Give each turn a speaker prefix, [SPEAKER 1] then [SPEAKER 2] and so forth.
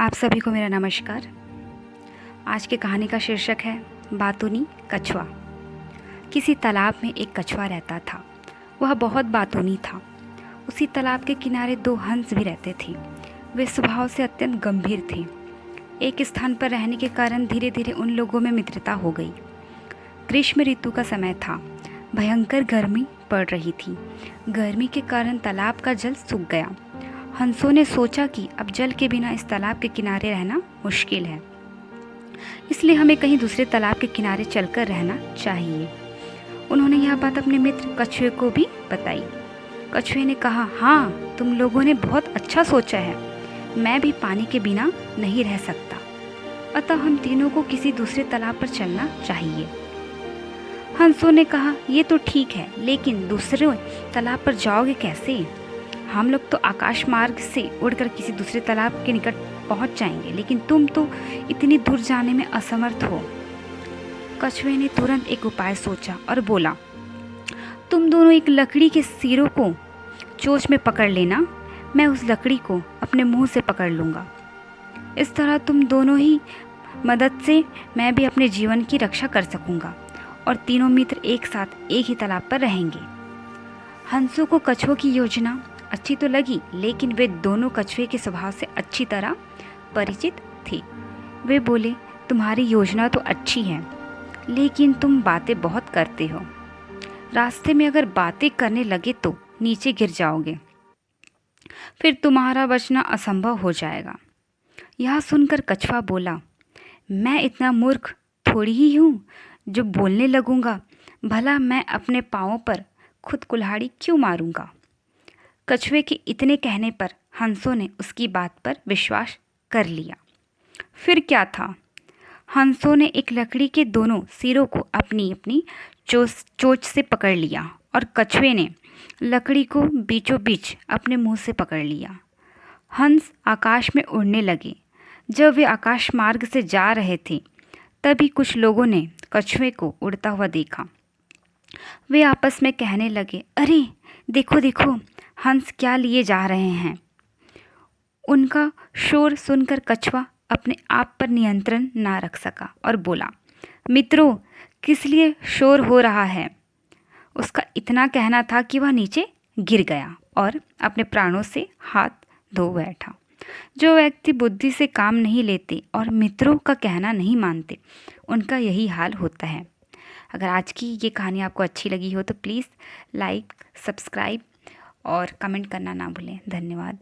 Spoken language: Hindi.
[SPEAKER 1] आप सभी को मेरा नमस्कार। आज की कहानी का शीर्षक है बातूनी कछुआ। किसी तालाब में एक कछुआ रहता था। वह बहुत बातूनी था। उसी तालाब के किनारे दो हंस भी रहते थे। वे स्वभाव से अत्यंत गंभीर थे। एक स्थान पर रहने के कारण धीरे धीरे उन लोगों में मित्रता हो गई। ग्रीष्म ऋतु का समय था। भयंकर गर्मी पड़ रही थी। गर्मी के कारण तालाब का जल सूख गया। हंसों ने सोचा कि अब जल के बिना इस तालाब के किनारे रहना मुश्किल है, इसलिए हमें कहीं दूसरे तालाब के किनारे चलकर रहना चाहिए। उन्होंने यह बात अपने मित्र कछुए को भी बताई। कछुए ने कहा, हाँ, तुम लोगों ने बहुत अच्छा सोचा है। मैं भी पानी के बिना नहीं रह सकता, अतः हम तीनों को किसी दूसरे तालाब पर चलना चाहिए। हंसों ने कहा, ये तो ठीक है, लेकिन दूसरे तालाब पर जाओगे कैसे? हम लोग तो आकाश मार्ग से उड़कर किसी दूसरे तालाब के निकट पहुंच जाएंगे, लेकिन तुम तो इतनी दूर जाने में असमर्थ हो। कछुए ने तुरंत एक उपाय सोचा और बोला, तुम दोनों एक लकड़ी के सिरों को चोंच में पकड़ लेना। मैं उस लकड़ी को अपने मुंह से पकड़ लूँगा। इस तरह तुम दोनों ही मदद से मैं भी अपने जीवन की रक्षा कर सकूँगा और तीनों मित्र एक साथ एक ही तालाब पर रहेंगे। हंसों को कछुओं की योजना अच्छी तो लगी, लेकिन वे दोनों कछुए के स्वभाव से अच्छी तरह परिचित थे। वे बोले, तुम्हारी योजना तो अच्छी है, लेकिन तुम बातें बहुत करते हो। रास्ते में अगर बातें करने लगे तो नीचे गिर जाओगे, फिर तुम्हारा बचना असंभव हो जाएगा। यह सुनकर कछुआ बोला, मैं इतना मूर्ख थोड़ी ही हूँ जो बोलने लगूंगा। भला मैं अपने पाँवों पर खुद कुल्हाड़ी क्यों मारूंगा? कछुए के इतने कहने पर हंसों ने उसकी बात पर विश्वास कर लिया। फिर क्या था, हंसों ने एक लकड़ी के दोनों सिरों को अपनी अपनी चोंच से पकड़ लिया और कछुए ने लकड़ी को बीचों बीच अपने मुंह से पकड़ लिया। हंस आकाश में उड़ने लगे। जब वे आकाश मार्ग से जा रहे थे, तभी कुछ लोगों ने कछुए को उड़ता हुआ देखा। वे आपस में कहने लगे, अरे देखो देखो, हंस क्या लिए जा रहे हैं। उनका शोर सुनकर कछुआ अपने आप पर नियंत्रण ना रख सका और बोला, मित्रों, किस लिए शोर हो रहा है? उसका इतना कहना था कि वह नीचे गिर गया और अपने प्राणों से हाथ धो बैठा। जो व्यक्ति बुद्धि से काम नहीं लेते और मित्रों का कहना नहीं मानते, उनका यही हाल होता है। अगर आज की ये कहानी आपको अच्छी लगी हो तो प्लीज़ लाइक, सब्सक्राइब और कमेंट करना ना भूलें। धन्यवाद।